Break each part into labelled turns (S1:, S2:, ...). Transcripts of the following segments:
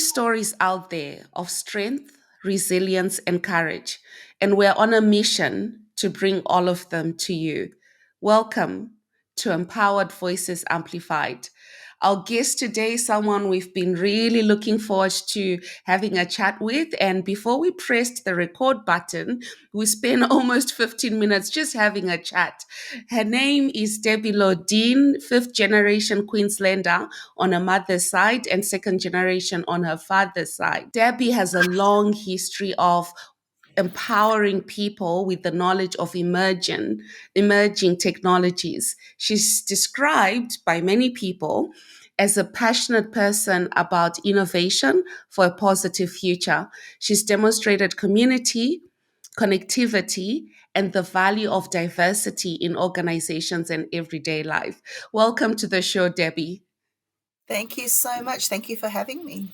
S1: stories out there of strength, resilience, and courage, and we're on a mission to bring all of them to you. Welcome to Empowered Voices Amplified. Our guest today is someone we've been really looking forward to having a chat with. And before we pressed the record button, we spent almost 15 minutes just having a chat. Her name is Debby Lo-Dean, fifth generation Queenslander on her mother's side and second generation on her father's side. Debbie has a long history of empowering people with the knowledge of emerging technologies. She's described by many people as a passionate person about innovation for a positive future. She's demonstrated community, connectivity, and the value of diversity in organizations and everyday life. Welcome to the show, Debbie.
S2: Thank you so much. Thank you for having me.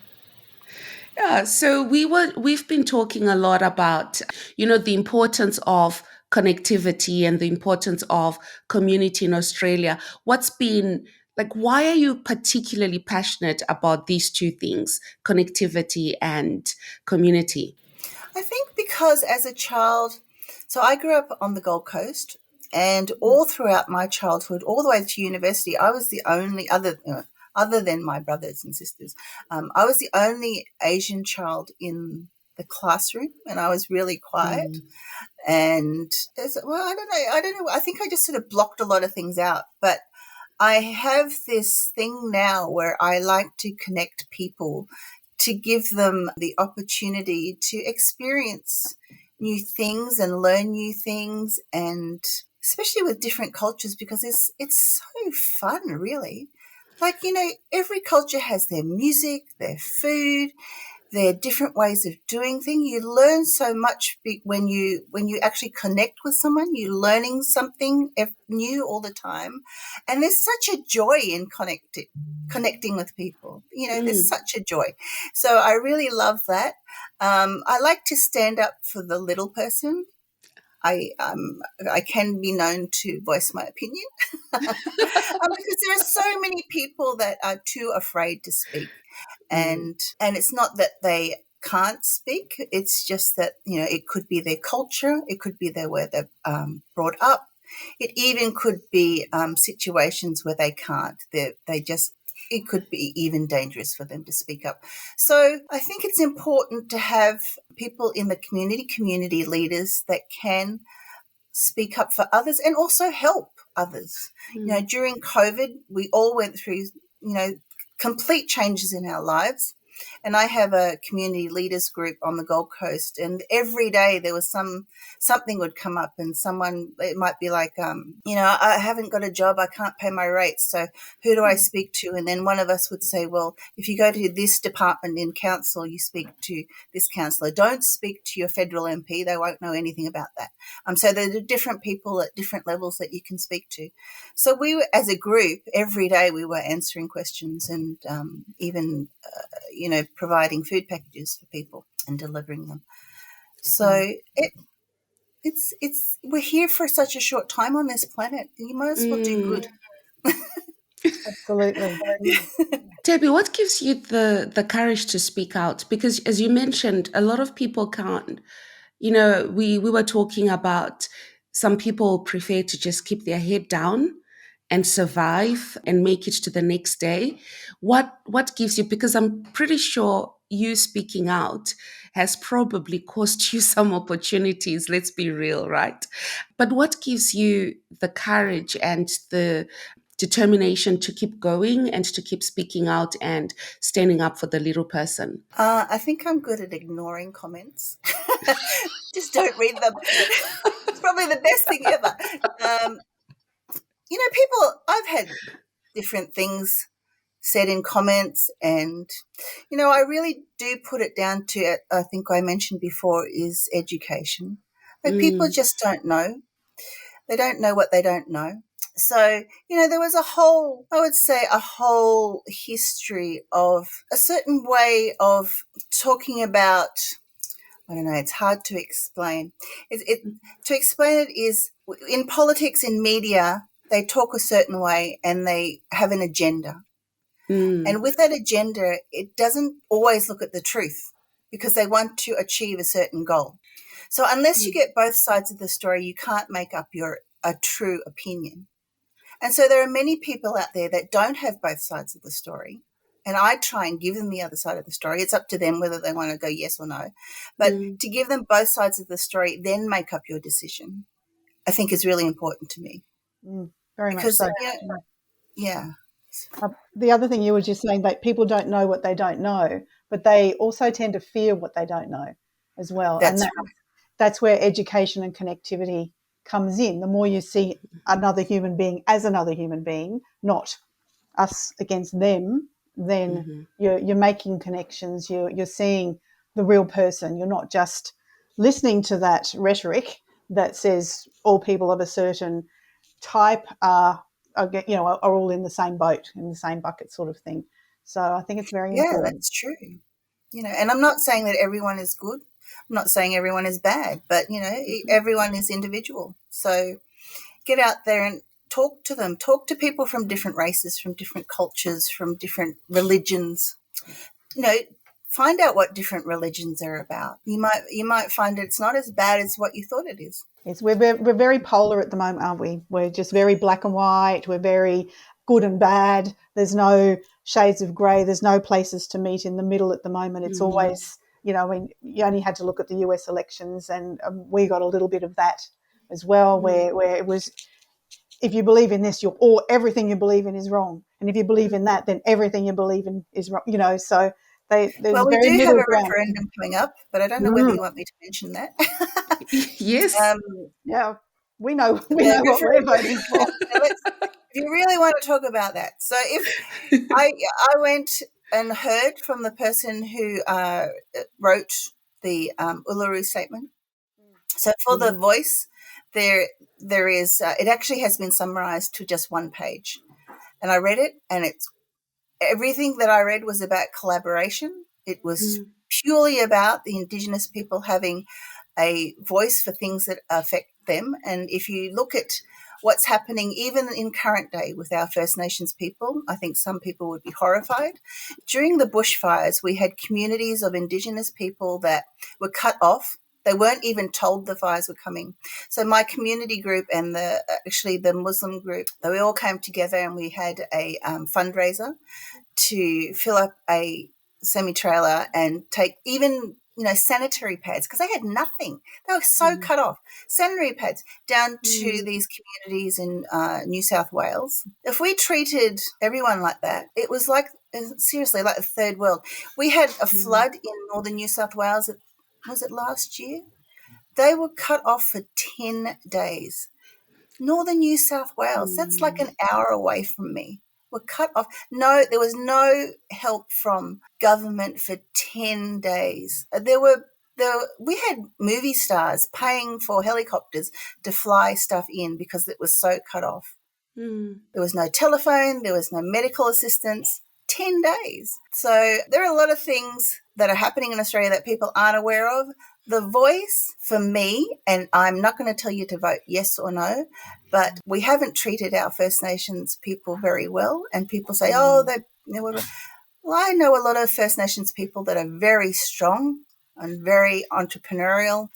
S1: Yeah, so we've been talking a lot about, the importance of connectivity and the importance of community in Australia. What's been like, why are you particularly passionate about these two things, connectivity and community?
S2: I think because as a child, so I grew up on the Gold Coast, and all throughout my childhood, all the way to university, I was the only other than my brothers and sisters, I was the only Asian child in the classroom, and I was really quiet.
S1: Mm,
S2: And I don't know. I think I just sort of blocked a lot of things out, but I have this thing now where I like to connect people to give them the opportunity to experience new things and learn new things, and especially with different cultures, because it's so fun, really. Like, every culture has their music, their food, their different ways of doing things. You learn so much when you actually connect with someone. You're learning something new all the time, and there's such a joy in connecting with people. There's
S1: mm,
S2: such a joy. So I really love that. I like to stand up for the little person. I can be known to voice my opinion because there are so many people that are too afraid to speak,
S1: mm,
S2: and it's not that they can't speak. It's just that it could be their culture, it could be their where they're brought up, it even could be situations where they can't. They just it could be even dangerous for them to speak up. So I think it's important to have people in the community leaders that can speak up for others and also help others.
S1: mm.
S2: During COVID, we all went through, complete changes in our lives. And I have a community leaders group on the Gold Coast, and every day there was something would come up, and someone, it might be like, I haven't got a job, I can't pay my rates, so who do I speak to? And then one of us would say, well, if you go to this department in council, you speak to this councillor. Don't speak to your federal MP; they won't know anything about that. So there are different people at different levels that you can speak to. So we were, as a group, every day we were answering questions, and even providing food packages for people and delivering them.
S1: Wow.
S2: So it's we're here for such a short time on this planet. You might as well do
S1: Mm.
S2: good.
S3: Absolutely.
S1: Debbie, what gives you the courage to speak out? Because as you mentioned, a lot of people can't. We were talking about some people prefer to just keep their head down and survive and make it to the next day. What gives you? Because I'm pretty sure you speaking out has probably cost you some opportunities. Let's be real, right? But what gives you the courage and the determination to keep going and to keep speaking out and standing up for the little person?
S2: I think I'm good at ignoring comments. Just don't read them. It's probably the best thing ever. Um, people. I've had different things said in comments, and I really do put it down to, I think I mentioned before, is education. Like, people
S1: Mm,
S2: just don't know. They don't know what they don't know. So, there was I would say, a whole history of a certain way of talking about, I don't know, it's hard to explain. To explain it is, in politics, in media, they talk a certain way and they have an agenda.
S1: Mm.
S2: And with that agenda, it doesn't always look at the truth because they want to achieve a certain goal. So unless you
S1: Mm.
S2: get both sides of the story, you can't make up a true opinion. And so there are many people out there that don't have both sides of the story. And I try and give them the other side of the story. It's up to them whether they want to go yes or no. But
S1: Mm.
S2: to give them both sides of the story, then make up your decision, I think is really important to me.
S3: Very much
S2: Because,
S3: so.
S2: yeah.
S3: The other thing you were just saying, that people don't know what they don't know, but they also tend to fear what they don't know as well. And
S2: That's
S3: that's where education and connectivity comes in. The more you see another human being as another human being, not us against them, then
S1: Mm-hmm.
S3: you're making connections. You're seeing the real person. You're not just listening to that rhetoric that says all people of a certain type are all in the same boat, in the same bucket, sort of thing. So I think it's very
S2: Yeah,
S3: important.
S2: that's true. And I'm not saying that everyone is good. I'm not saying everyone is bad, but everyone is individual. So get out there and talk to them. Talk to people from different races, from different cultures, from different religions. You know, find out what different religions are about. You might find it's not as bad as what you thought it is.
S3: Yes, we're very polar at the moment, aren't we? We're just very black and white. We're very good and bad. There's no shades of grey. There's no places to meet in the middle at the moment. It's
S1: Mm-hmm.
S3: always, you only had to look at the US elections, and we got a little bit of that as well, where it was, if you believe in this, everything you believe in is wrong, and if you believe in that, then everything you believe in is wrong. So there's
S2: Well, we
S3: very
S2: do have
S3: middle
S2: a
S3: ground.
S2: referendum coming up, but I don't know whether
S3: Mm,
S2: you want me to mention that.
S1: Yes.
S2: um,
S3: yeah, we know
S2: the
S3: what we're
S2: referendum.
S3: voting for.
S2: So if you really want to talk about that. So if I went and heard from the person who wrote the Uluru Statement. So for the
S1: Mm.
S2: voice, there is it actually has been summarized to just one page, and I read it, and it's everything that I read was about collaboration. It was
S1: Mm.
S2: purely about the Indigenous people having a voice for things that affect them. And if you look at what's happening even in current day with our First Nations people, I think some people would be horrified. During the bushfires, we had communities of Indigenous people that were cut off. They weren't even told the fires were coming. So my community group and the Muslim group, they all came together, and we had a fundraiser to fill up a semi-trailer and take even sanitary pads, because they had nothing. They were so
S1: Mm.
S2: cut off. Sanitary pads down to
S1: Mm.
S2: these communities in New South Wales. If we treated everyone like that, it was like, seriously, like a third world. We had a
S1: Mm.
S2: flood in northern New South Wales. Was it last year? They were cut off for 10 days. Northern New South Wales, that's like
S1: Mm.
S2: an hour away from me. Were cut off. No, there was no help from government for 10 days. We had movie stars paying for helicopters to fly stuff in because it was so cut off.
S1: Mm.
S2: There was no telephone, there was no medical assistance. 10 days. So there are a lot of things that are happening in Australia that people aren't aware of. The voice for me, and I'm not going to tell you to vote yes or no, but we haven't treated our First Nations people very well. And people say, oh,
S1: Mm.
S2: well, I know a lot of First Nations people that are very strong and very entrepreneurial,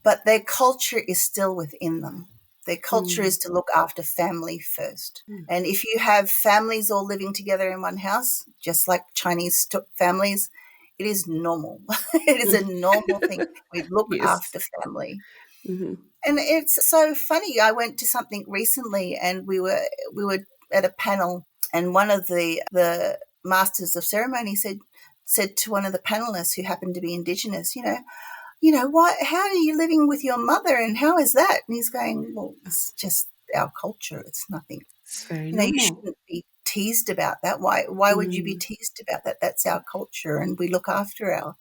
S2: but their culture is still within them. Their culture
S1: Mm.
S2: is to look after family first.
S1: Mm.
S2: And if you have families all living together in one house, just like Chinese families, it is normal. It is a normal thing. We look
S1: Yes.
S2: after family.
S1: Mm-hmm.
S2: And it's so funny. I went to something recently, and we were at a panel, and one of the masters of ceremony said to one of the panelists who happened to be Indigenous, how are you living with your mother, and how is that? And he's going, well, it's just our culture. It's nothing.
S1: It's very
S2: You
S1: normal.
S2: shouldn't be teased about that. Why would you be
S1: Mm.
S2: teased about that? That's our culture, and we look after our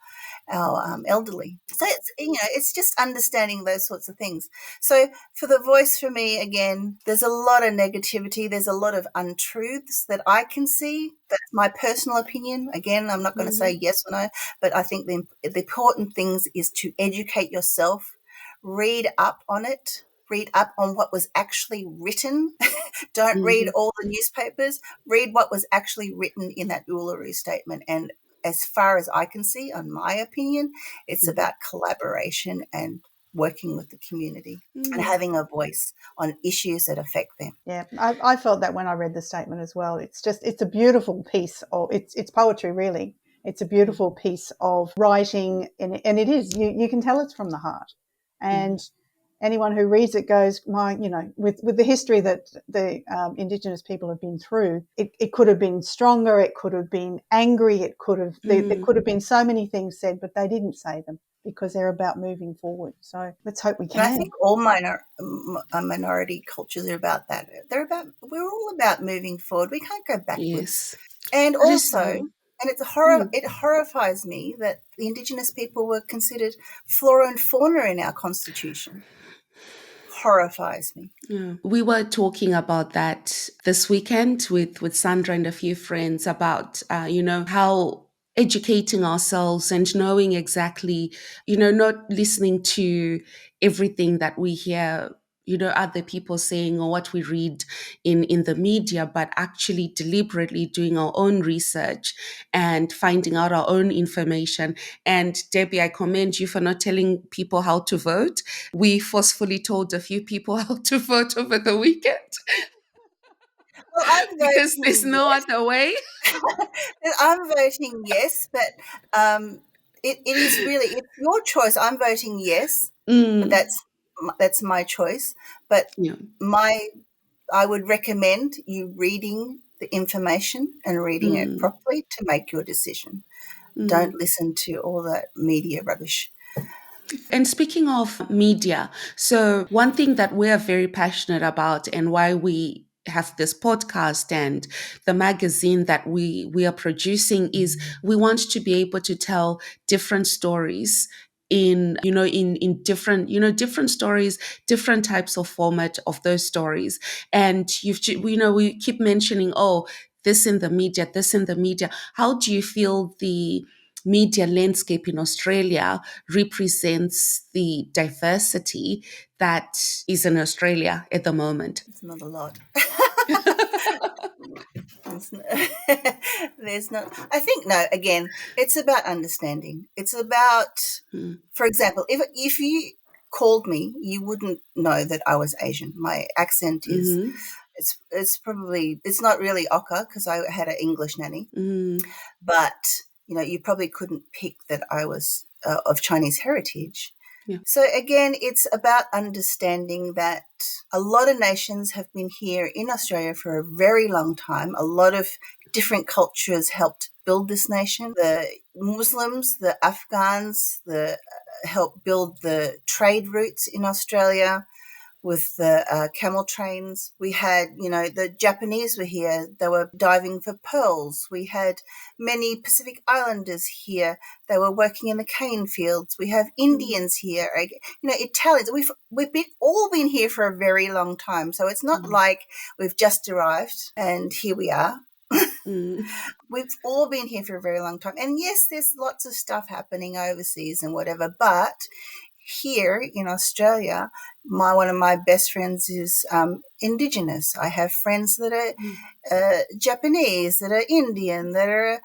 S2: elderly. So it's just understanding those sorts of things. So for the voice, for me, again, there's a lot of negativity. There's a lot of untruths that I can see. That's my personal opinion. Again, I'm not going to say
S1: Mm.
S2: yes or no, but I think the important things is to educate yourself, read up on it, read up on what was actually written. Don't read
S1: Mm-hmm.
S2: all the newspapers. Read what was actually written in that Uluru Statement. And as far as I can see, on my opinion, it's
S1: Mm-hmm.
S2: about collaboration and working with the community and
S1: Mm.
S2: having a voice on issues that affect them.
S3: Yeah, I felt that when I read the statement as well. It's a beautiful piece of, it's poetry really. It's a beautiful piece of writing, and it is, you can tell it's from the heart.
S1: Mm-hmm.
S3: And anyone who reads it goes, with the history that the Indigenous people have been through, it could have been stronger, it could have been angry, there could have been so many things said, but they didn't say them because they're about moving forward. So let's hope we
S2: And I
S3: can.
S2: think all minority cultures are about that. We're all about moving forward. We can't go backwards.
S1: Yes.
S2: And
S1: I just
S2: also, and
S1: mm,
S2: it horrifies me that the Indigenous people were considered flora and fauna in our constitution. Horrifies me.
S1: yeah. We were talking about that this weekend with Sandra and a few friends about how educating ourselves and knowing exactly, not listening to everything that we hear, other people saying or what we read in the media, but actually deliberately doing our own research and finding out our own information. And Debbie, I commend you for not telling people how to vote. We forcefully told a few people how to vote over the weekend
S2: Well, I'm
S1: because there's
S2: voting
S1: no
S2: yes.
S1: other way.
S2: I'm voting yes, but it is really, it's your choice. I'm voting yes, but
S1: Mm,
S2: that's my choice. But
S1: yeah.
S2: my I would recommend you reading the information and reading it
S1: Mm,
S2: properly to make your decision. Don't
S1: mm.
S2: listen to all that media rubbish.
S1: And speaking of media, so one thing that we are very passionate about and why we have this podcast and the magazine that we are producing is we want to be able to tell different stories in different different stories, different types of format of those stories. And we keep mentioning, oh, this in the media. How do you feel the media landscape in Australia represents the diversity that is in Australia at the moment?
S2: It's not a lot. It's not, there's not. I think no. Again, it's about understanding. It's about,
S1: Mm,
S2: for example, if you called me, you wouldn't know that I was Asian. My accent is.
S1: mm-hmm,
S2: It's probably it's not really Oka because I had an English nanny,
S1: mm,
S2: but you probably couldn't pick that I was of Chinese heritage.
S1: yeah.
S2: So again, it's about understanding that a lot of nations have been here in Australia for a very long time. A lot of different cultures helped build this nation. The Muslims, the Afghans, helped build the trade routes in Australia with the camel trains. We had, the Japanese were here. They were diving for pearls. We had many Pacific Islanders here. They were working in the cane fields. We have
S1: Mm,
S2: Indians here, Italians. All been here for a very long time. So it's not
S1: mm,
S2: like we've just arrived and here we are.
S1: mm,
S2: We've all been here for a very long time. And yes, there's lots of stuff happening overseas and whatever, but here in Australia, one of my best friends is Indigenous. I have friends that are
S1: mm,
S2: Japanese, that are Indian, that are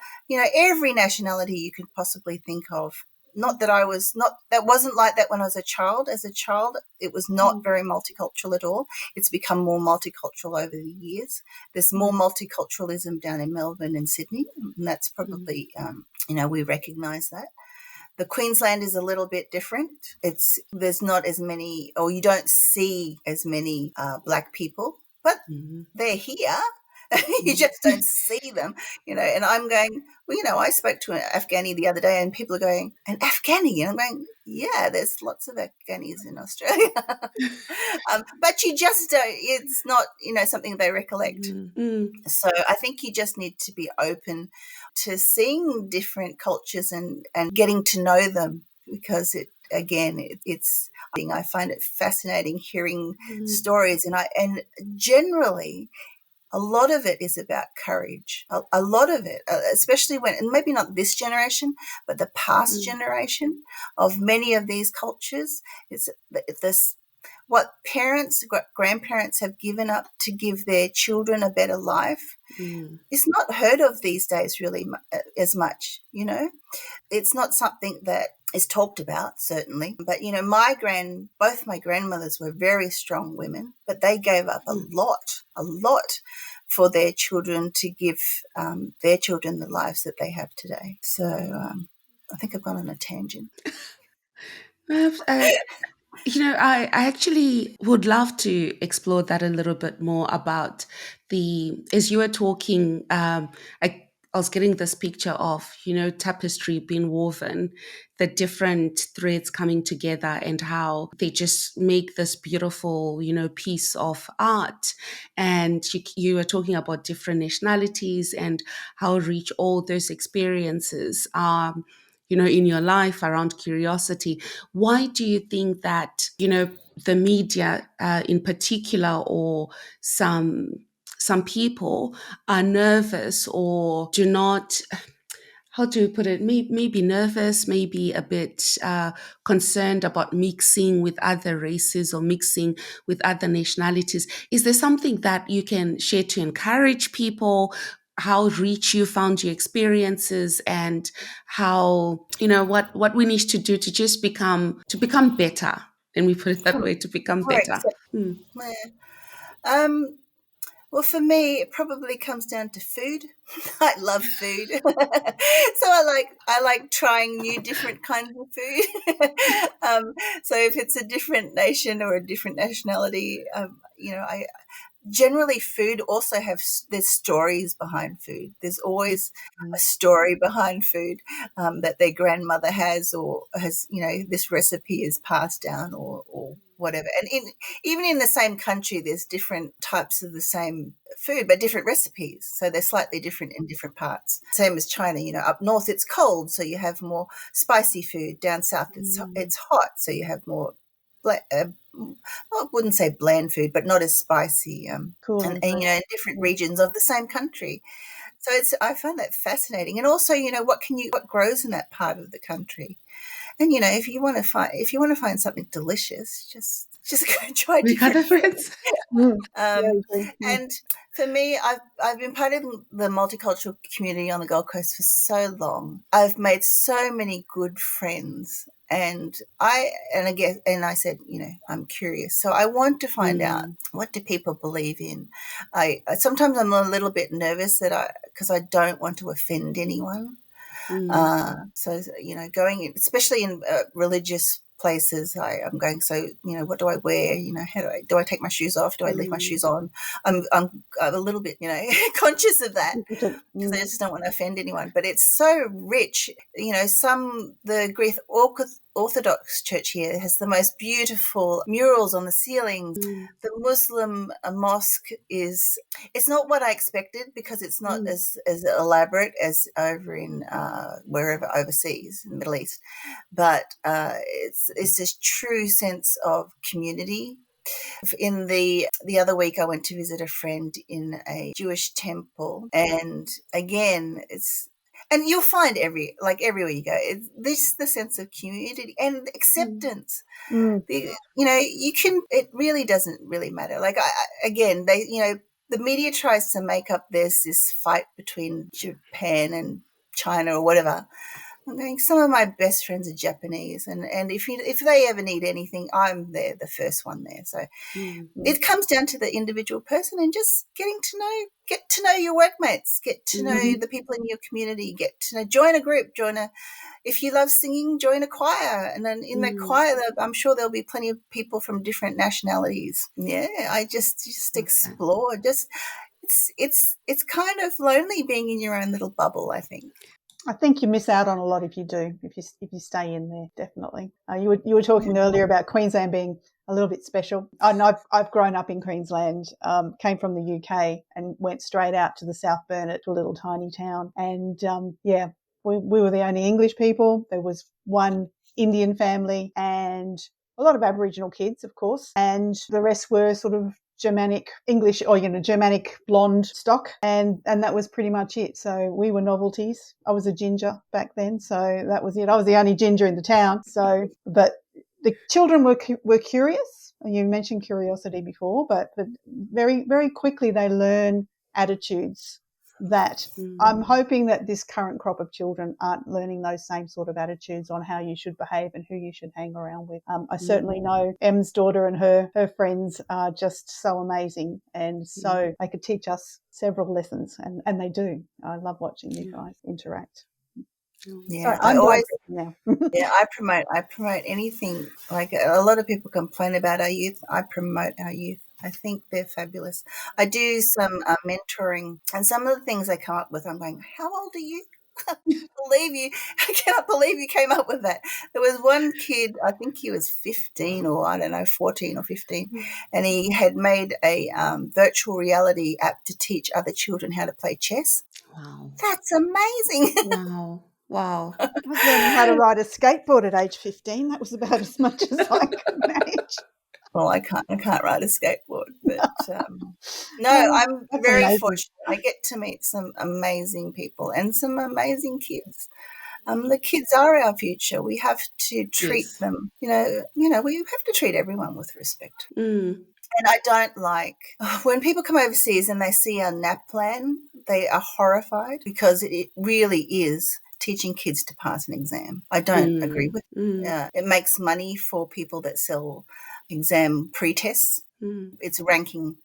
S2: every nationality you could possibly think of. Not that I was not that wasn't like that when I was a child. As a child, it was not
S1: mm,
S2: very multicultural at all. It's become more multicultural over the years. There's more
S1: mm,
S2: multiculturalism down in Melbourne and Sydney, and that's
S1: mm,
S2: probably we recognise that. The Queensland is a little bit different. There's not as many, or you don't see as many black people, but
S1: mm,
S2: they're here. You
S1: mm,
S2: just don't see them, And I'm going, well, I spoke to an Afghani the other day, and people are going, an Afghani, and I'm going, yeah, there's lots of Afghanis in Australia, but you just don't. It's not, something they recollect.
S1: mm, mm,
S2: So I think you just need to be open to seeing different cultures and getting to know them because it's I find it fascinating hearing
S1: mm,
S2: stories and generally a lot of it is about courage. A lot of it, especially and maybe not this generation, but the past
S1: mm,
S2: generation of many of these cultures, it's this. what parents, grandparents have given up to give their children a better life
S1: Mm.
S2: is not heard of these days really as much, you know. It's not something that is talked about, certainly. But, you know, both my grandmothers were very strong women, but they gave up a lot for their children to give their children the lives that they have today. So I think I've gone on a tangent.
S1: Uh, I actually would love to explore that a little bit more about as you were talking, I was getting this picture of, tapestry being woven, the different threads coming together and how they just make this beautiful, piece of art. And you were talking about different nationalities and how rich all those experiences are, in your life around curiosity. Why do you think that, the media in particular, or some people are nervous or do not, how do you put it, maybe nervous, maybe a bit concerned about mixing with other races or mixing with other nationalities? Is there something that you can share to encourage people, how rich you found your experiences, and how, what we need to do to just become better? Let me put it that way, to become
S2: Right.
S1: better. Hmm.
S2: Um, Well, for me, it probably comes down to food. I love food, so I like trying new different kinds of food. So if it's a different nation or a different nationality, I generally food also there's stories behind food. There's always a story behind food that their grandmother has, or has, this recipe is passed down, or whatever. And even in the same country, there's different types of the same food but different recipes, so they're slightly different in different parts. Same as China, up north it's cold, so you have more spicy food. Down south it's hot, so you have more I wouldn't say bland food, but not as spicy.
S3: Cool.
S2: And in different regions of the same country. So I find that fascinating. And also, what grows in that part of the country. And if you want to find something delicious, just go try
S1: We got a
S2: different food.
S1: friends.
S2: Um,
S3: Very true.
S2: and for me, I've been part of the multicultural community on the Gold Coast for so long. I've made so many good friends, and I said, I'm curious, so I want to find out, what do people believe in. I sometimes I'm a little bit nervous because I don't want to offend anyone. So, going in, especially in religious places, I'm going, so, what do I wear? How do I take my shoes off? Do I leave my shoes on? I'm a little bit, conscious of that, because I just don't want to offend anyone. But it's so rich. The Greek Orthodox Church here has the most beautiful murals on the ceilings. The Muslim mosque it's not what I expected, because it's not as elaborate as over in wherever overseas in the Middle East, but it's this true sense of community. In the other week, I went to visit a friend in a Jewish temple, and again, and you'll find everywhere you go, the sense of community and acceptance. It really doesn't really matter. Again, the media tries to make up there's this fight between Japan and China or whatever. I'm going, some of my best friends are Japanese, and if they ever need anything, I'm there, the first one there. So it comes down to the individual person, and just get to know your workmates, get to know the people in your community, join a group, if you love singing, join a choir, and then in the choir, I'm sure there'll be plenty of people from different nationalities. Yeah, I just explore. It's kind of lonely being in your own little bubble, I think.
S3: I think you miss out on a lot if you do, if you stay in there. Definitely. You were talking earlier about Queensland being a little bit special. And I've grown up in Queensland, came from the UK and went straight out to the South Burnett, to a little tiny town. And we were the only English people. There was one Indian family and a lot of Aboriginal kids, of course, and the rest were sort of Germanic English, or Germanic blonde stock, and that was pretty much it. So we were novelties. I was a ginger back then, so that was it. I was the only ginger in the town. So, but the children were curious. You mentioned curiosity before, but very, very quickly they learn attitudes that I'm hoping that this current crop of children aren't learning those same sort of attitudes on how you should behave and who you should hang around with. I certainly know Em's daughter and her friends are just so amazing, and so they could teach us several lessons, and they do. I love watching you guys interact.
S2: Yeah,
S3: So
S2: I always
S3: now.
S2: yeah, I promote anything. Like a lot of people complain about our youth. I promote our youth. I think they're fabulous. I do some mentoring, and some of the things they come up with, I'm going, how old are you? Believe you, I cannot believe you came up with that. There was one kid, I think he was 15 or I don't know, 14 or 15, and he had made a virtual reality app to teach other children how to play chess.
S1: Wow.
S2: That's amazing.
S1: Wow. Wow.
S3: I was learning how to ride a skateboard at age 15. That was about as much as I could manage.
S2: Well, I can't ride a skateboard, but no, I'm
S3: That's
S2: very
S3: amazing.
S2: fortunate. I get to meet some amazing people and some amazing kids. The kids are our future. We have to treat
S1: Yes.
S2: them, we have to treat everyone with respect.
S1: Mm.
S2: And I don't like when people come overseas and they see our NAP plan, they are horrified because it really is teaching kids to pass an exam. I don't agree with it. It makes money for people that sell exam pre-tests. It's ranking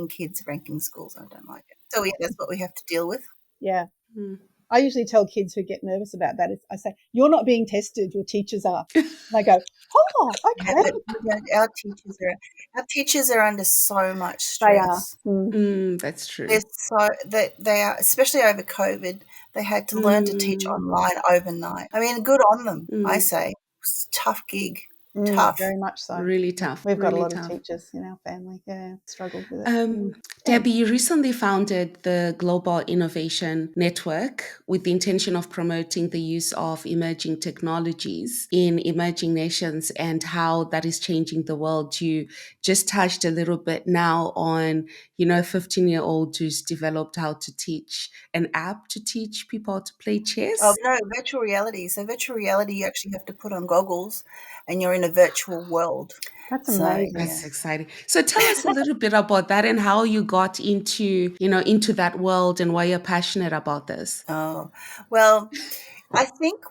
S2: kids, ranking schools. I don't like it. So that's what we have to deal with.
S3: Yeah. I usually tell kids who get nervous about that, I say, you're not being tested, your teachers are. And they go, oh, okay.
S2: Our teachers are under so much
S3: They are.
S2: stress.
S1: That's true.
S2: They are, especially over COVID, they had to learn to teach online overnight. I mean, good on them, I say. It was a tough gig. Tough.
S3: Very much so.
S1: Really tough.
S3: We've got
S1: really
S3: a lot
S1: tough.
S3: of teachers in our family. Yeah, struggled with it.
S1: Debbie, you recently founded the Global Innovation Network with the intention of promoting the use of emerging technologies in emerging nations and how that is changing the world. You just touched a little bit now on, a 15-year-old who's developed how to teach an app to teach people to play chess.
S2: Oh, no, virtual reality. So virtual reality, you actually have to put on goggles and you're in a virtual world.
S3: That's amazing.
S1: That's exciting. So tell us a little bit about that and how you got into that world and why you're passionate about this.
S2: Oh, well, I think,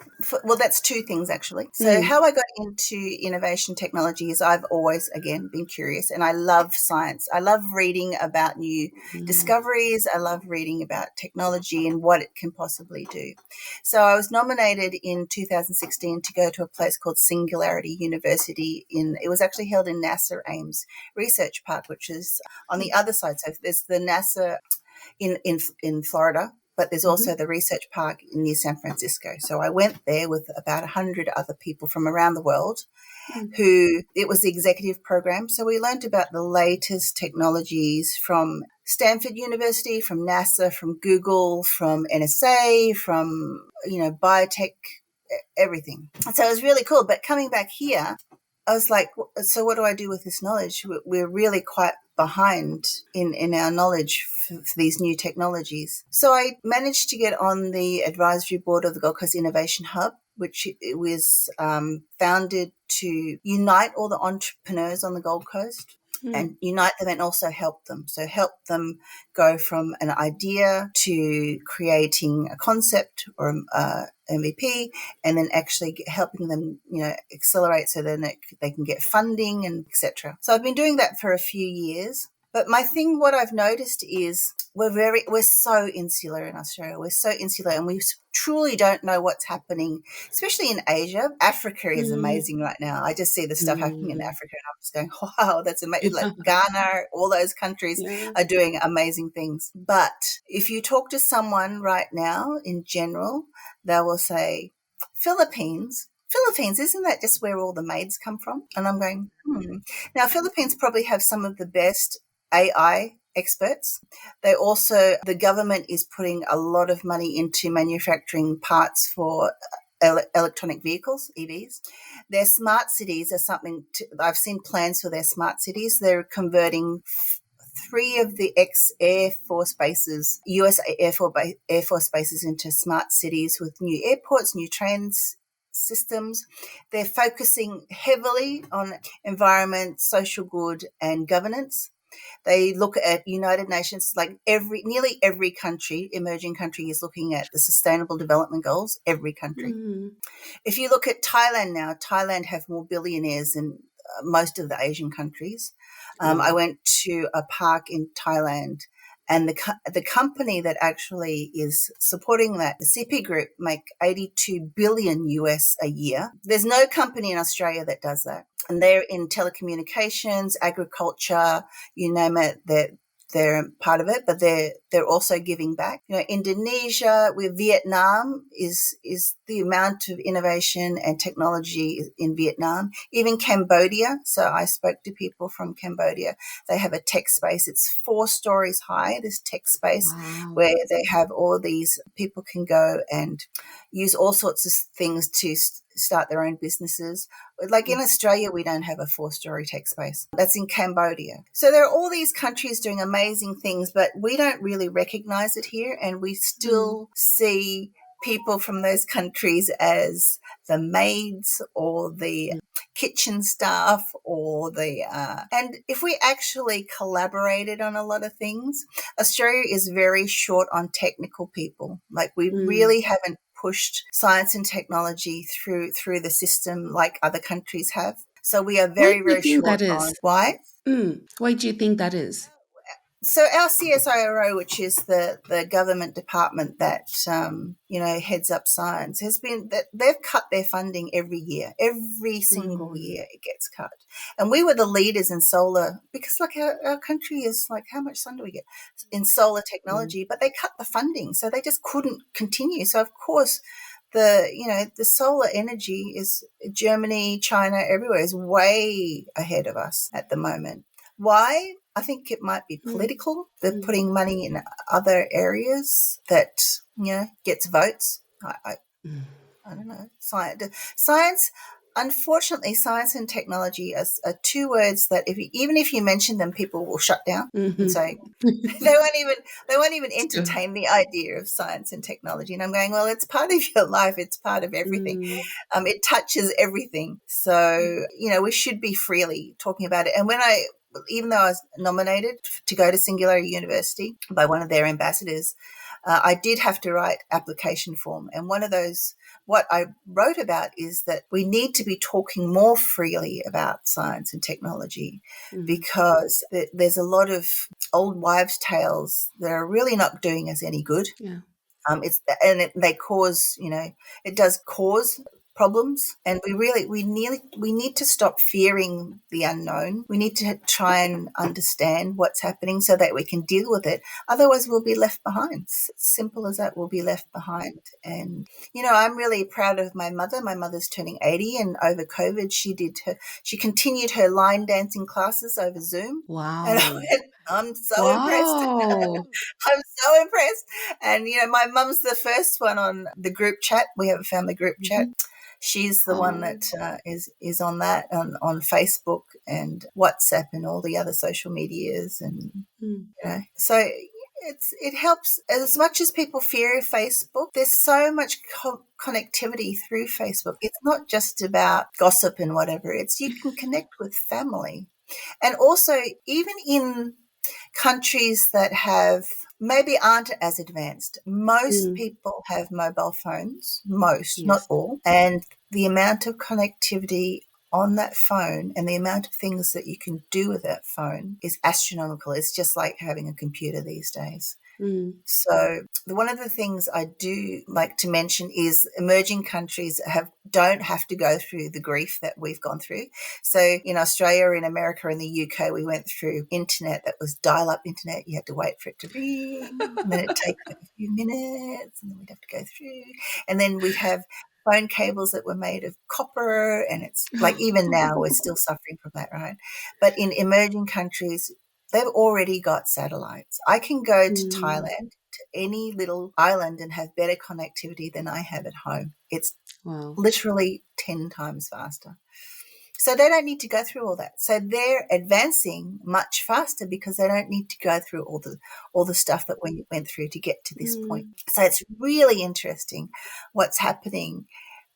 S2: that's two things actually. So how I got into innovation technology is I've always, again, been curious and I love science. I love reading about new discoveries. I love reading about technology and what it can possibly do. So I was nominated in 2016 to go to a place called Singularity University it was actually held in NASA Ames Research Park, which is on the other side. So there's the NASA in Florida, but there's also the research park near San Francisco. So I went there with about 100 other people from around the world it was the executive program. So we learned about the latest technologies from Stanford University, from NASA, from Google, from NSA, from, biotech, everything. So it was really cool. But coming back here, I was like, so what do I do with this knowledge? We're really quite behind in our knowledge for these new technologies. So I managed to get on the advisory board of the Gold Coast Innovation Hub, which was founded to unite all the entrepreneurs on the Gold Coast and unite them and also help them. So help them go from an idea to creating a concept or MVP, and then actually helping them, accelerate so then they can get funding and etc. So I've been doing that for a few years. But what I've noticed is we're so insular in Australia. We're so insular and we truly don't know what's happening, especially in Asia. Africa is amazing right now. I just see the stuff happening in Africa and I'm just going, wow, that's amazing. Like Ghana, all those countries are doing amazing things. But if you talk to someone right now in general, they will say, Philippines, isn't that just where all the maids come from? And I'm going, Now, Philippines probably have some of the best AI experts. The government is putting a lot of money into manufacturing parts for electronic vehicles, EVs. Their smart cities are I've seen plans for their smart cities. They're converting 3 of the ex-Air Force bases, US Air Force bases into smart cities with new airports, new trains, systems. They're focusing heavily on environment, social good, and governance. They look at United Nations, like nearly every country, emerging country, is looking at the Sustainable Development Goals, every country. If you look at Thailand now, Thailand have more billionaires than most of the Asian countries. I went to a park in Thailand, and the company that actually is supporting that, the CP Group, make 82 billion US a year. There's no company in Australia that does that. And they're in telecommunications, agriculture, you name it, they're part of it, but they're also giving back. Indonesia, with Vietnam is the amount of innovation and technology in Vietnam. Even Cambodia. So I spoke to people from Cambodia. They have a tech space. It's 4 stories high, this tech space, where they have all these people can go and use all sorts of things to start their own businesses. Like in Australia, we don't have a 4-story tech space. That's in Cambodia. So there are all these countries doing amazing things, but we don't really recognize it here. And we still see people from those countries as the maids or the kitchen staff or and if we actually collaborated on a lot of things, Australia is very short on technical people. Like we really haven't pushed science and technology through the system like other countries have. So we are very, very short on. Why?
S1: Why do you think that is?
S2: So our CSIRO, which is the government department that heads up science, has been that they've cut their funding every year. Every single year it gets cut. And we were the leaders in solar because like our country is like, how much sun do we get in solar technology? But they cut the funding, so they just couldn't continue. So of course the solar energy is Germany, China, everywhere is way ahead of us at the moment. Why? I think it might be political. They're putting money in other areas that, gets votes. I don't know. Science, unfortunately, science and technology are 2 words that even if you mention them, people will shut down and say they won't even entertain the idea of science and technology. And I'm going, well, it's part of your life. It's part of everything. It touches everything. So, we should be freely talking about it. And even though I was nominated to go to Singularity University by one of their ambassadors, I did have to write application form. And one of those, what I wrote about is that we need to be talking more freely about science and technology because there's a lot of old wives' tales that are really not doing us any good.
S1: Yeah.
S2: They cause, it does cause problems, and we need to stop fearing the unknown. We need to try and understand what's happening so that we can deal with it. Otherwise we'll be left behind. Simple as that. We'll be left behind. And I'm really proud of my mother. My mother's turning 80, and over COVID she continued her line dancing classes over Zoom.
S1: Wow.
S2: And I'm so impressed. I'm so impressed. And my mum's the first one on the group chat. We have a family group chat. She's the one that is on that on Facebook and WhatsApp and all the other social medias, and so it helps. As much as people fear Facebook, there's so much connectivity through Facebook. It's not just about gossip and whatever. It's you can connect with family, and also even in countries that maybe aren't as advanced. Most people have mobile phones, not all. And the amount of connectivity on that phone and the amount of things that you can do with that phone is astronomical. It's just like having a computer these days. So one of the things I do like to mention is emerging countries don't have to go through the grief that we've gone through. So in Australia, in America, in the UK, we went through internet that was dial-up internet. You had to wait for it to ring, and then it'd take a few minutes, and then we'd have to go through. And then we'd have phone cables that were made of copper, and it's like even now we're still suffering from that, right? But in emerging countries, they've already got satellites. I can go to Thailand, to any little island, and have better connectivity than I have at home. It's literally 10 times faster. So they don't need to go through all that. So they're advancing much faster because they don't need to go through all the stuff that we went through to get to this point. So it's really interesting what's happening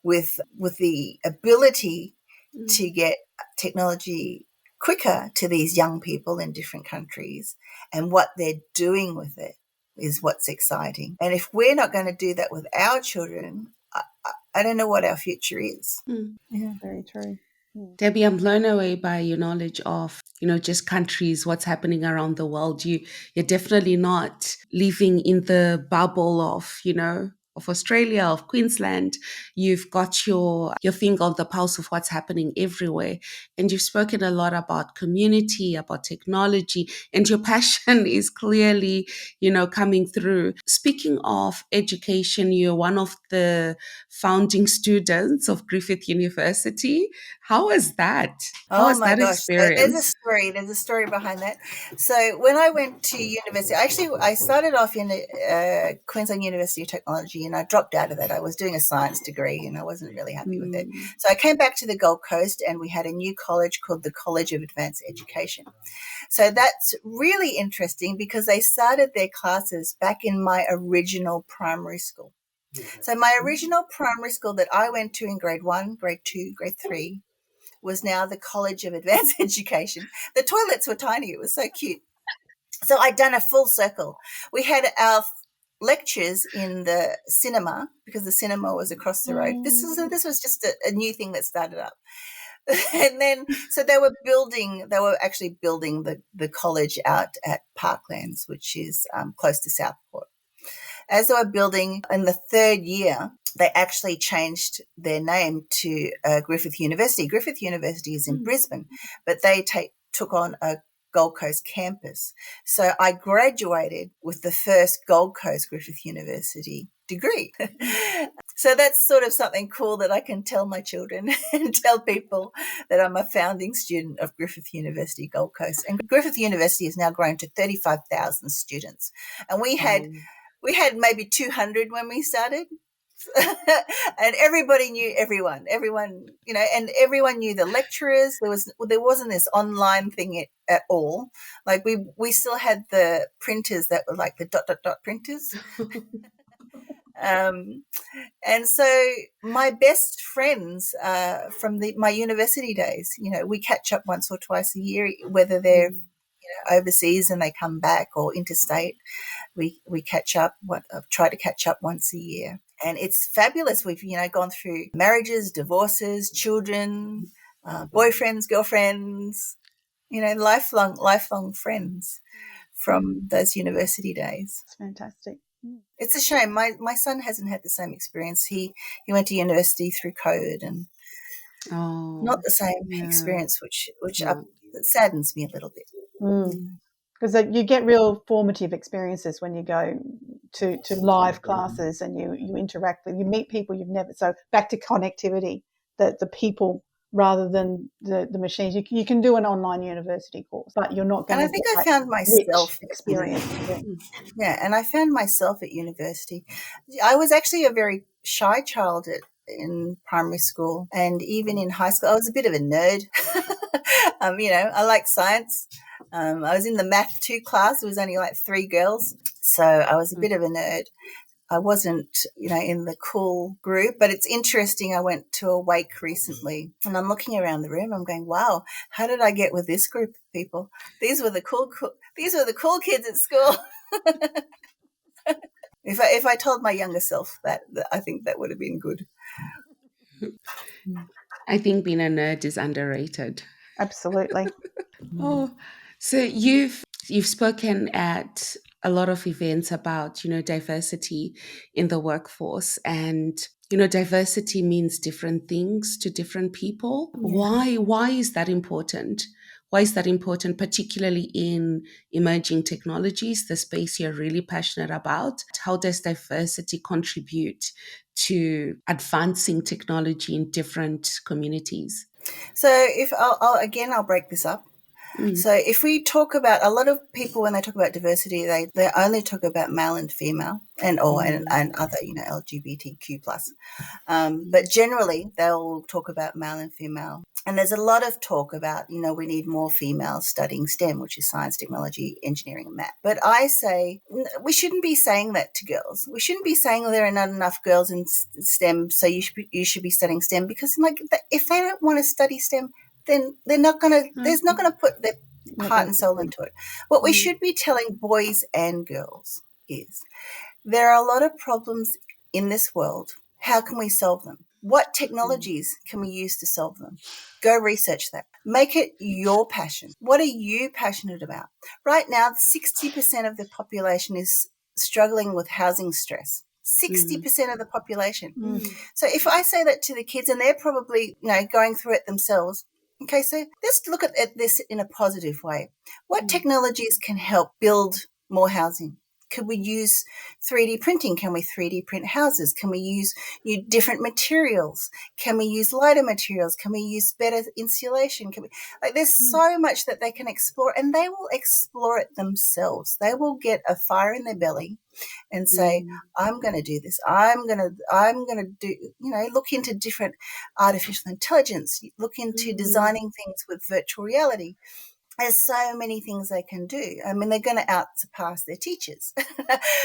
S2: with the ability
S1: Mm.
S2: to get technology quicker to these young people in different countries, and what they're doing with it is what's exciting. And if we're not going to do that with our children, I don't know what our future is.
S1: Mm.
S2: Yeah.
S3: Very true. Mm.
S1: Debbie, I'm blown away by your knowledge of, just countries, what's happening around the world. You're definitely not living in the bubble of Australia, of Queensland. You've got your finger on the pulse of what's happening everywhere. And you've spoken a lot about community, about technology, and your passion is clearly, coming through. Speaking of education, you're one of the founding students of Griffith University. How was that? How
S2: Oh
S1: was
S2: my
S1: that
S2: gosh. So there's a
S1: experience?
S2: story. There's a story behind that. So when I went to university, I started off in Queensland University of Technology, and I dropped out of that. I was doing a science degree and I wasn't really happy with it.
S1: Mm,
S2: So I came back to the Gold Coast, and we had a new college called the College of Advanced Education. So that's really interesting because they started their classes back in my original primary school. So my original primary school that I went to in grade 1, grade 2, grade 3 was now the College of Advanced Education. The toilets were tiny. It was so cute. So I'd done a full circle. We had our lectures in the cinema because the cinema was across the road. This was just a new thing that started up. And then, so they were actually building the college out at Parklands, which is close to Southport. As they were building in the third year, they actually changed their name to Griffith University. Griffith University is in
S1: mm,
S2: Brisbane, but they took on a Gold Coast campus. So I graduated with the first Gold Coast Griffith University degree. So that's sort of something cool that I can tell my children and tell people that I'm a founding student of Griffith University Gold Coast. And Griffith University has now grown to 35,000 students. And we had
S1: wow.
S2: maybe 200 when we started. And everybody knew everyone, and everyone knew the lecturers. There wasn't this online thing at all. Like we still had the printers that were like the ... printers. And so my best friends from my university days, we catch up once or twice a year, whether they're
S1: Mm,
S2: overseas and they come back, or interstate. We catch up. Try to catch up once a year, and it's fabulous. We've gone through marriages, divorces, children, boyfriends, girlfriends. Lifelong friends from those university days.
S3: It's fantastic. Mm.
S2: It's a shame. My son hasn't had the same experience. He went to university through COVID, and not
S1: oh,
S2: the same
S1: yeah.
S2: experience, which
S1: No.
S2: it saddens me a little bit.
S1: Mm,
S3: Because you get real formative experiences when you go to live classes and you interact with, you meet people you've never, so back to connectivity, the people rather than the machines. You can do an online university course, but you're not
S2: And
S3: going
S2: I
S3: to
S2: think
S3: get
S2: I
S3: that
S2: found
S3: rich
S2: myself at
S3: experience. Yeah.
S1: mm,
S2: Yeah, and I found myself at university. I was actually a very shy child in primary school, and even in high school. I was a bit of a nerd. I liked science. I was in the Math 2 class. There was only like 3 girls. So I was a
S1: mm.
S2: bit of a nerd. I wasn't, in the cool group, but it's interesting. I went to a wake recently and I'm looking around the room. I'm going, wow, how did I get with this group of people? These were the cool kids at school. If I told my younger self that, I think that would have been good.
S1: I think being a nerd is underrated.
S3: Absolutely.
S1: Oh, so you've spoken at a lot of events about, diversity in the workforce, and diversity means different things to different people.
S2: Yeah.
S1: Why is that important? Why is that important, particularly in emerging technologies, the space you're really passionate about? How does diversity contribute to advancing technology in different communities?
S2: So if I'll break this up.
S1: Mm.
S2: So if we talk about, a lot of people when they talk about diversity, they only talk about male and female and other, LGBTQ plus. But generally they'll talk about male and female. And there's a lot of talk about, we need more females studying STEM, which is science, technology, engineering, and math. But I say we shouldn't be saying that to girls. We shouldn't be saying there are not enough girls in STEM, so you should be studying STEM, because if they don't want to study STEM, then they're not going to. There's not going to put their heart and soul into it. What we should be telling boys and girls is there are a lot of problems in this world. How can we solve them? What technologies can we use to solve them? Go research that. Make it your passion. What are you passionate about? Right now, 60% of the population is struggling with housing stress. 60% of the population. So if I say that to the kids, and they're probably, going through it themselves, okay, so let's look at this in a positive way. What technologies can help build more housing? Could we use 3D printing? Can we 3D print houses? Can we use different materials? Can we use lighter materials? Can we use better insulation? There's so much that they can explore, and they will explore it themselves. They will get a fire in their belly and say, I'm going to do this. I'm going to do, look into different artificial intelligence, look into designing things with virtual reality. There's so many things they can do. I mean, they're going to outsurpass their teachers,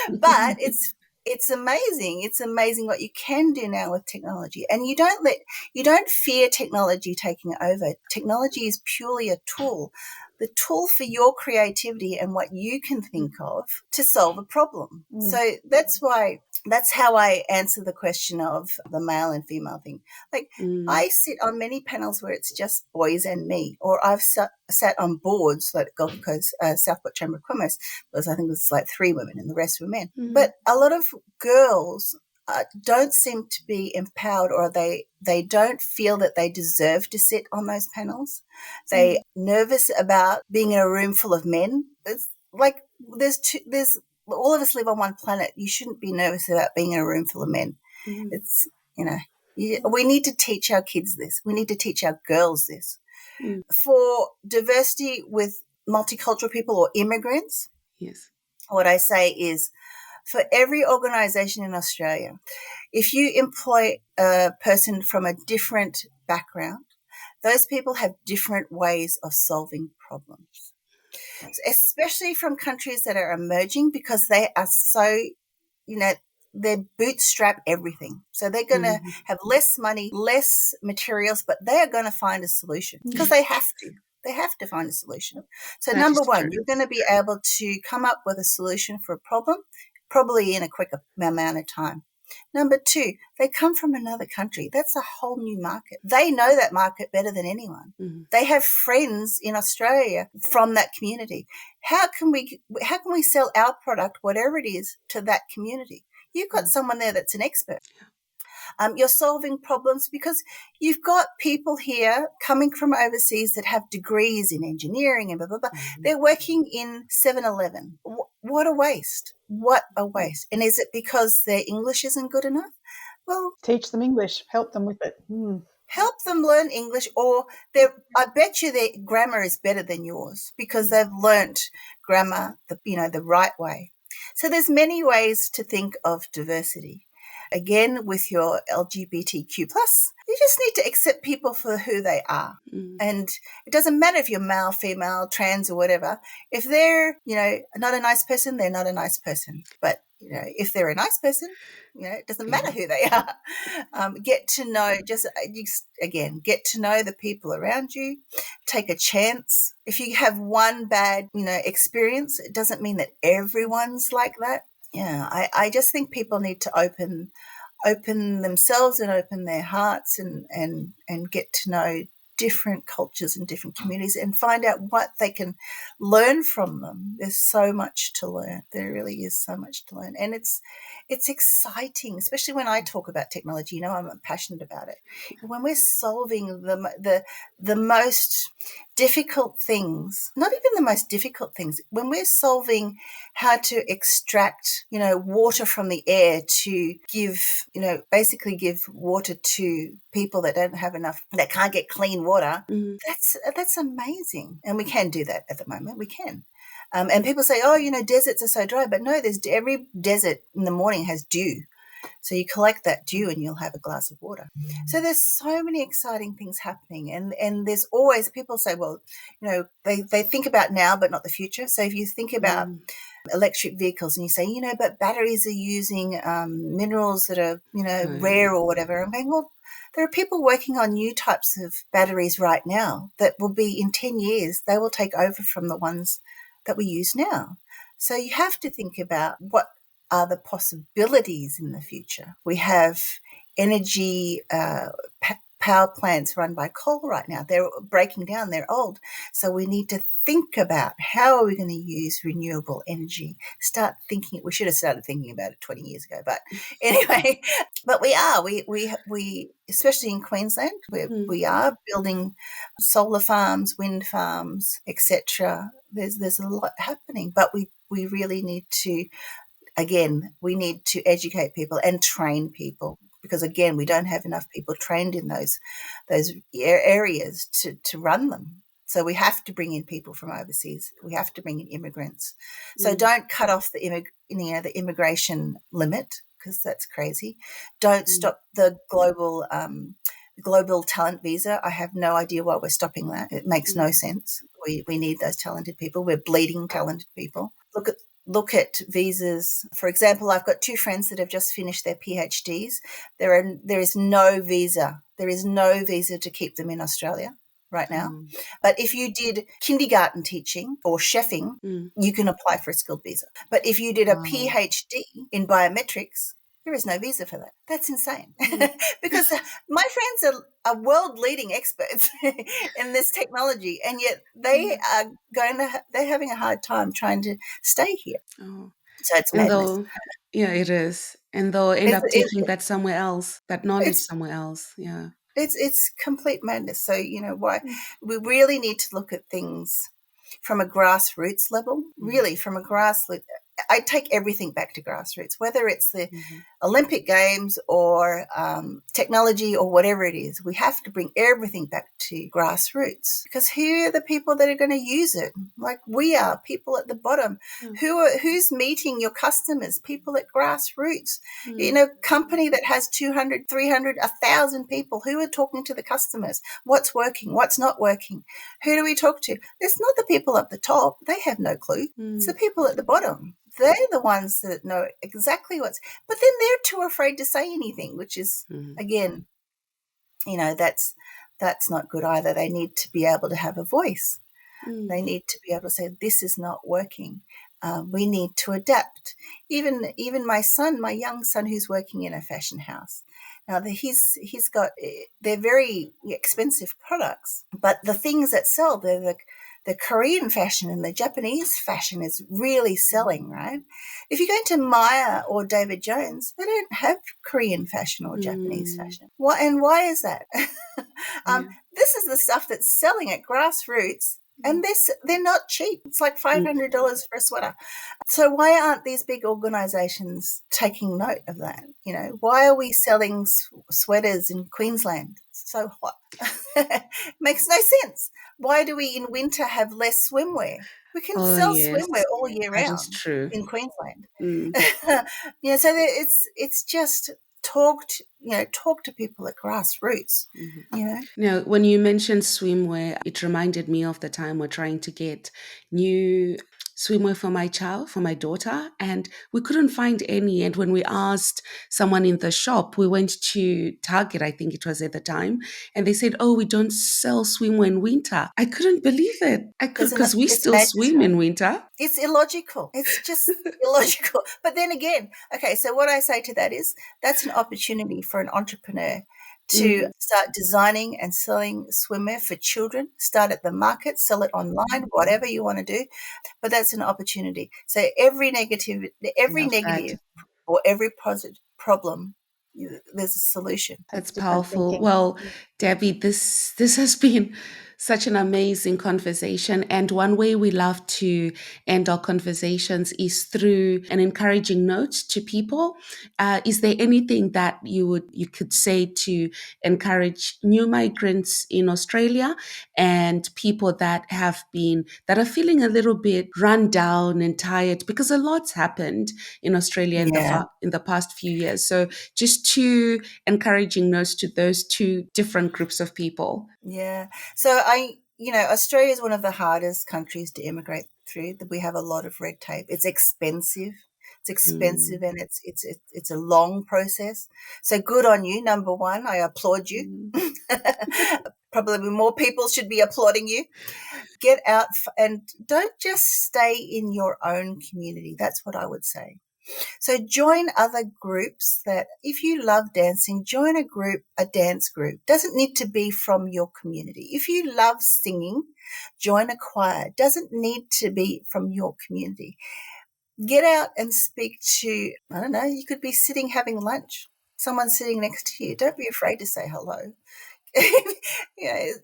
S2: but it's amazing. It's amazing what you can do now with technology, and you don't fear technology taking over. Technology is purely a tool, the tool for your creativity and what you can think of to solve a problem. So that's how I answer the question of the male and female thing. I sit on many panels where it's just boys and me, or I've sat on boards like Gulf Coast, Southport Chamber of Commerce, because I think it's like 3 women and the rest were men. But a lot of girls don't seem to be empowered, or they don't feel that they deserve to sit on those panels. They're nervous about being in a room full of men. It's like there's all of us live on one planet. You shouldn't be nervous about being in a room full of men. It's, we need to teach our kids this. We need to teach our girls this. For diversity with multicultural people or immigrants,
S1: Yes.
S2: what I say is, for every organisation in Australia, if you employ a person from a different background, those people have different ways of solving problems, especially from countries that are emerging, because they are so, they bootstrap everything. So they're going to have less money, less materials, but they are going to find a solution, because they have to. They have to find a solution. So number one, you're going to be able to come up with a solution for a problem, probably in a quicker amount of time. Number two, they come from another country. That's a whole new market. They know that market better than anyone. They have friends in Australia from that community. How can we sell our product, whatever it is, to that community? You've got someone there that's an expert. You're solving problems because you've got people here coming from overseas that have degrees in engineering and blah, blah, blah. They're working in 7-Eleven. What a waste. What a waste. And is it because their English isn't good enough? Well,
S3: teach them English, help them with it.
S2: Help them learn English, or I bet you their grammar is better than yours, because they've learnt grammar the right way. So there's many ways to think of diversity. Again, with your LGBTQ+, you just need to accept people for who they are. And it doesn't matter if you're male, female, trans, or whatever. If they're, not a nice person, they're not a nice person. But, if they're a nice person, it doesn't matter who they are. Get to know, get to know the people around you. Take a chance. If you have one bad, experience, it doesn't mean that everyone's like that. Yeah, I just think people need to open themselves and open their hearts and get to know different cultures and different communities and find out what they can learn from them. There's so much to learn. There really is so much to learn. And it's exciting, especially when I talk about technology. I'm passionate about it. When we're solving the most difficult things, not even the most difficult things, when we're solving how to extract, water from the air to give, basically give water to people that don't have enough, that can't get clean water, that's amazing. And we can do that at the moment. We can. And people say, deserts are so dry. But no, every desert in the morning has dew. So you collect that dew and you'll have a glass of water. So there's so many exciting things happening. And there's always, people say, well, they think about now but not the future. So if you think about electric vehicles and you say, but batteries are using minerals that are, rare or whatever. I'm going, well, there are people working on new types of batteries right now that will be, in 10 years, they will take over from the ones that we use now. So you have to think about what are the possibilities in the future. We have energy power plants run by coal right now. They're breaking down. They're old. So we need to think about how are we going to use renewable energy. Start thinking. We should have started thinking about it 20 years ago. But anyway, but we are. We especially in Queensland, we are building solar farms, wind farms, etc. There's a lot happening, but we really need to. Again, we need to educate people and train people because, again, we don't have enough people trained in those areas to run them. So we have to bring in people from overseas. We have to bring in immigrants. So don't cut off the immigration limit because that's crazy. Don't stop the global talent visa. I have no idea why we're stopping that. It makes no sense. We need those talented people. We're bleeding talented people. Look at visas. For example, I've got two friends that have just finished their PhDs. There is no visa. There is no visa to keep them in Australia right now. But if you did kindergarten teaching or chefing, you can apply for a skilled visa. But if you did a PhD in biometrics, there is no visa for that. That's insane. Because my friends are world-leading experts in this technology, and yet they are they're having a hard time trying to stay here.
S1: Oh.
S2: So it's
S1: And
S2: madness.
S1: it is. And they'll end up taking that somewhere else, that knowledge somewhere else. Yeah.
S2: It's complete madness. So, why we really need to look at things from a grassroots level, really from a grassroots. I take everything back to grassroots, whether it's the Olympic Games or technology or whatever it is. We have to bring everything back to grassroots because who are the people that are going to use it? Like we are, people at the bottom. Who's meeting your customers? People at grassroots. Company that has 200, 300, 1,000 people. Who are talking to the customers? What's working? What's not working? Who do we talk to? It's not the people up the top. They have no clue. It's the people at the bottom. They're the ones that know exactly but then they're too afraid to say anything, which is, again, that's not good either. They need to be able to have a voice. They need to be able to say, this is not working. We need to adapt. Even my young son who's working in a fashion house. Now he's got, they're very expensive products, but the things that sell, they're the Korean fashion and the Japanese fashion is really selling, right? If you go into Maya or David Jones, they don't have Korean fashion or Japanese fashion. Why is that? This is the stuff that's selling at grassroots. And they're not cheap. It's like $500 for a sweater. So why aren't these big organisations taking note of that? Why are we selling sweaters in Queensland? It's so hot. Makes no sense. Why do we in winter have less swimwear? We can sell swimwear all year round.
S1: That is true.
S2: In Queensland. So it's just talk to people at grassroots.
S1: Now, when you mentioned swimwear, it reminded me of the time we're trying to get new swimwear for my daughter, and we couldn't find any. And when we asked someone in the shop, we went to Target, I think it was at the time, and they said, "Oh, we don't sell swimwear in winter." I couldn't believe it. Because we still swim in winter.
S2: It's illogical. It's just illogical. But then again, okay, so what I say to that is that's an opportunity for an entrepreneur to start designing and selling swimwear for children, start at the market, sell it online, whatever you want to do. But that's an opportunity. So every negative or every positive problem, there's a solution.
S1: That's powerful. Well, Debbie, this has been Such an amazing conversation. And one way we love to end our conversations is through an encouraging note to people. Is there anything that you could say to encourage new migrants in Australia and people that are feeling a little bit run down and tired because a lot's happened in Australia
S2: Yeah.
S1: in the past few years? So just two encouraging notes to those two different groups of people.
S2: Yeah. So Australia is one of the hardest countries to immigrate through. We have a lot of red tape. It's expensive. It's expensive
S1: Mm,
S2: and it's a long process. So good on you. Number one, I applaud you.
S1: mm,
S2: Probably more people should be applauding you. Get out and don't just stay in your own community. That's what I would say. So join other groups that if you love dancing, join a dance group. Doesn't need to be from your community. If you love singing, join a choir. Doesn't need to be from your community. Get out and speak to, I don't know, you could be sitting having lunch. Someone's sitting next to you. Don't be afraid to say hello.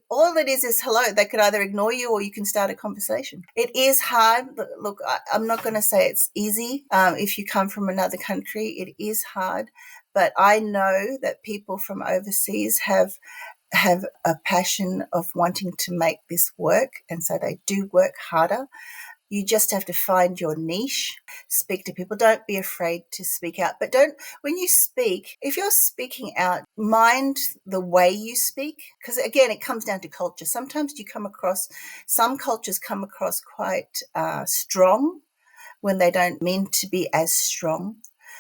S2: All it is hello. They could either ignore you or you can start a conversation. It is hard. Look, I'm not going to say it's easy. If you come from another country, it is hard. But I know that people from overseas have a passion of wanting to make this work, and so they do work harder. You just have to find your niche, speak to people. Don't be afraid to speak out. But when you speak, if you're speaking out, mind the way you speak. Because again, it comes down to culture. Sometimes some cultures come across quite strong when they don't mean to be as strong.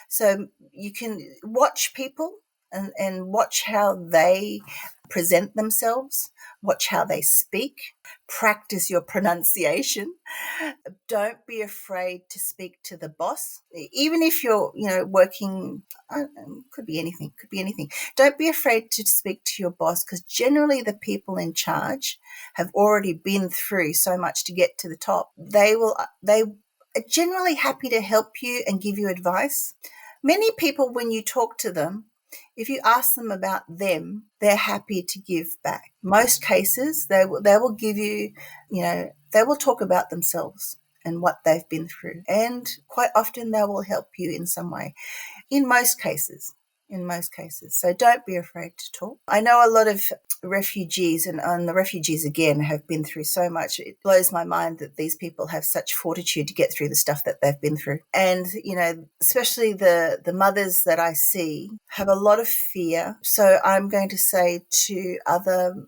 S2: So you can watch people and watch how they present themselves, watch how they speak, practice your pronunciation. Don't be afraid to speak to the boss, even if you're, working. Could be anything. Don't be afraid to speak to your boss, because generally the people in charge have already been through so much to get to the top. They are generally happy to help you and give you advice. Many people, when you talk to them, if you ask them about them, they're happy to give back. Most cases, they will give you, they will talk about themselves and what they've been through. And quite often they will help you in some way. In most cases. So don't be afraid to talk. I know a lot of refugees, and the refugees again have been through so much. It blows my mind that these people have such fortitude to get through the stuff that they've been through. And, especially the mothers that I see have a lot of fear. So I'm going to say to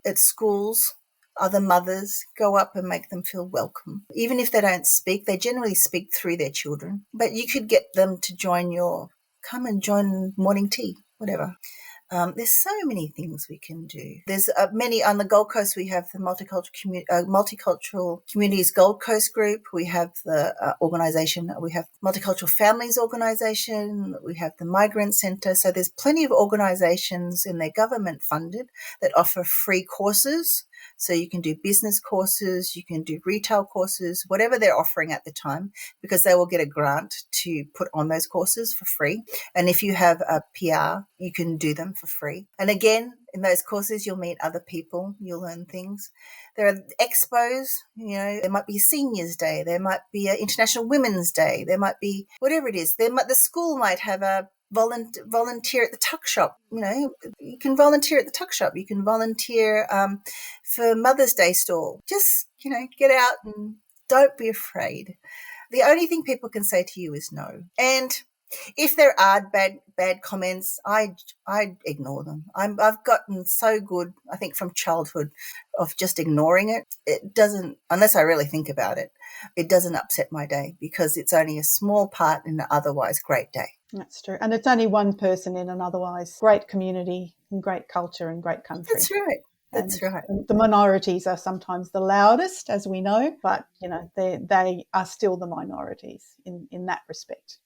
S2: at schools, other mothers, go up and make them feel welcome. Even if they don't speak, they generally speak through their children. But you could get them to come and join morning tea, whatever. There's so many things we can do. There's many on the Gold Coast. We have the Multicultural Communities Gold Coast Group. We have the organisation. We have Multicultural Families Organisation. We have the Migrant Centre. So there's plenty of organisations, and they're government funded, that offer free courses. So you can do business courses, you can do retail courses, whatever they're offering at the time, because they will get a grant to put on those courses for free. And if you have a PR, you can do them for free. And again, in those courses, you'll meet other people, you'll learn things. There are expos, there might be a Seniors Day, there might be an International Women's Day, there might be whatever it is. The school might have a volunteer at the tuck shop. You can volunteer at the tuck shop. You can volunteer for Mother's Day stall. Just, get out and don't be afraid. The only thing people can say to you is no. And if there are bad comments, I ignore them. I've gotten so good, I think, from childhood, of just ignoring it. It doesn't, unless I really think about it, it doesn't upset my day, because it's only a small part in an otherwise great day.
S3: That's true. And it's only one person in an otherwise great community and great culture and great country.
S2: That's right. That's right.
S3: The minorities are sometimes the loudest, as we know, but, they are still the minorities in that respect.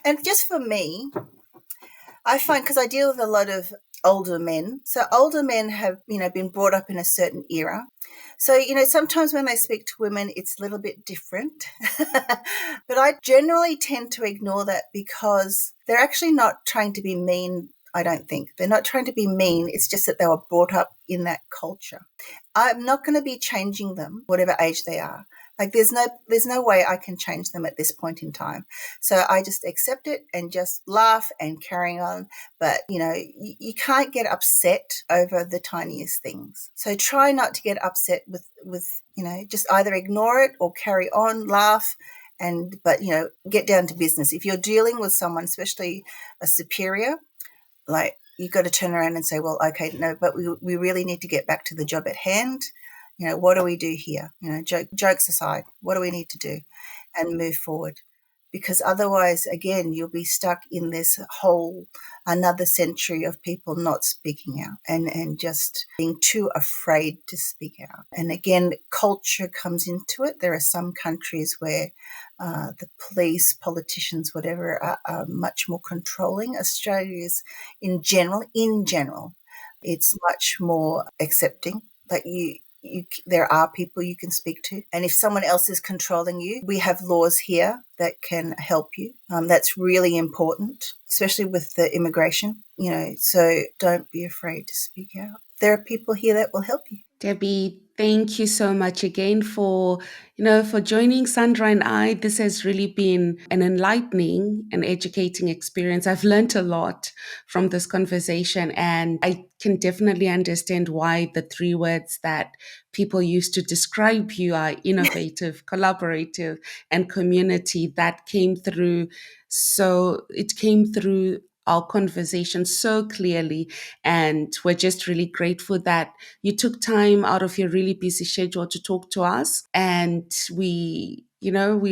S2: And just for me, I find, because I deal with a lot of older men, so older men have, been brought up in a certain era. So, sometimes when they speak to women, it's a little bit different. But I generally tend to ignore that, because they're actually not trying to be mean I don't think. They're not trying to be mean. It's just that they were brought up in that culture. I'm not going to be changing them, whatever age they are. Like there's no way I can change them at this point in time. So I just accept it and just laugh and carry on. But you can't get upset over the tiniest things. So try not to get upset with just either ignore it or carry on, laugh, but get down to business. If you're dealing with someone, especially a superior, like you've got to turn around and say, well, okay, no, but we really need to get back to the job at hand. What do we do here? Jokes aside, what do we need to do and move forward? Because otherwise, again, you'll be stuck in this whole another century of people not speaking out and just being too afraid to speak out. And again, culture comes into it. There are some countries where the police, politicians, whatever, are much more controlling. Australia is, in general, it's much more accepting that there are people you can speak to. And if someone else is controlling you, we have laws here that can help you. That's really important, especially with the immigration, so don't be afraid to speak out. There are people here that will help you.
S1: Debbie, thank you so much again for joining Sandra and I. This has really been an enlightening and educating experience. I've learned a lot from this conversation, and I can definitely understand why the three words that people use to describe you are innovative, collaborative, and community. That came through. So it came through our conversation so clearly, and we're just really grateful that you took time out of your really busy schedule to talk to us. And we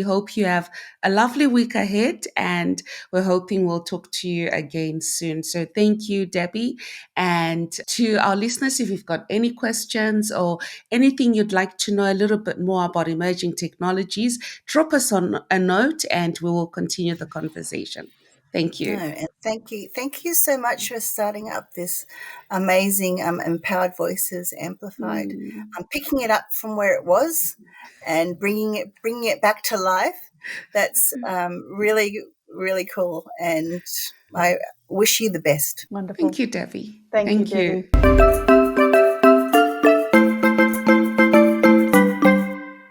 S1: hope you have a lovely week ahead, and we're hoping we'll talk to you again soon. So thank you, Debbie. And to our listeners, if you've got any questions or anything you'd like to know a little bit more about emerging technologies, drop us on a note and we will continue the conversation. Thank
S2: No,
S1: you.
S2: and thank you so much for starting up this amazing Empowered Voices Amplified.
S1: Mm.
S2: I'm picking it up from where it was and bringing it back to life. That's really really cool, and I wish you the best.
S3: Wonderful.
S1: Thank you, Debbie.
S3: Thank you,
S1: Thank you.
S3: Debbie.